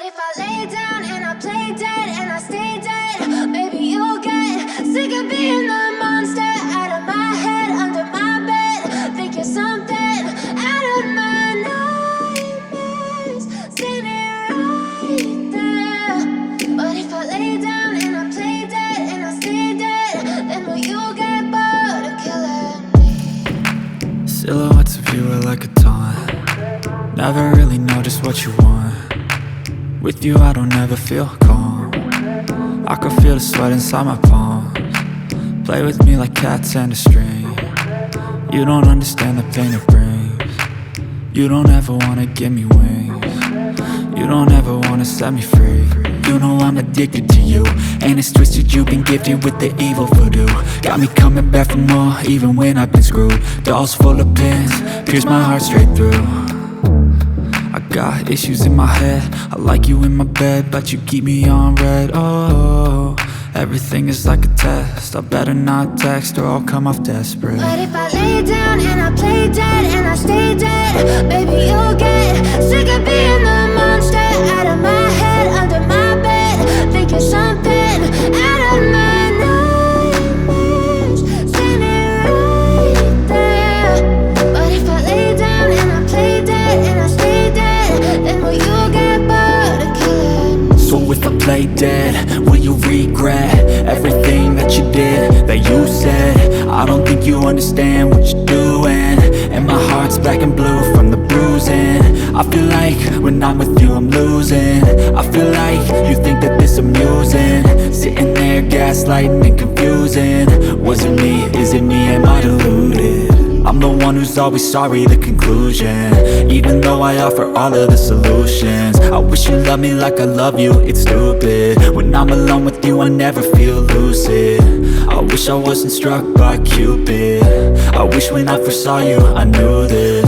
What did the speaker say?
if I lay down and I play dead and I stay dead, maybe you'll get sick of being the monster out of my head, under my bed. Think you're something out of my nightmares, standing right there. But if I lay down and I play dead and I stay dead, then will you get bored of killing me? Silhouettes of you are like a taunt. Never really know just what you want. With you I don't ever feel calm. I can feel the sweat inside my palms. Play with me like cats and a string. You don't understand the pain it brings. You don't ever wanna give me wings. You don't ever wanna set me free. You know I'm addicted to you, and it's twisted, you've been gifted with the evil voodoo. Got me coming back for more, even when I've been screwed. Dolls full of pins, pierce my heart straight through. I got issues in my head, I like you in my bed, but you keep me on red. Oh, everything is like a test, I better not text or I'll come off desperate. But if I lay down and I play dead and I stay dead, baby you'll get sick of being the monster out of my head, under my bed. Think you're something out of my nightmares, standing right there. But if I lay down and I play dead and I stay dead, then will you get bored of killing me? So if I play dead, will you regret everything that you did, that you said? I don't think you understand what you're doing, and my heart's black and blue from the bruising. I feel like when I'm with you I'm losing. I feel like you think that this amusing, sitting there gaslighting and confusing. Was it me? Is it me? Am I deluded? I'm the one who's always sorry, the conclusion, even though I offer all of the solutions. I wish you loved me like I love you, it's stupid. When I'm alone with you I never feel lucid. I wish I wasn't struck by Cupid. I wish when I first saw you I knew this.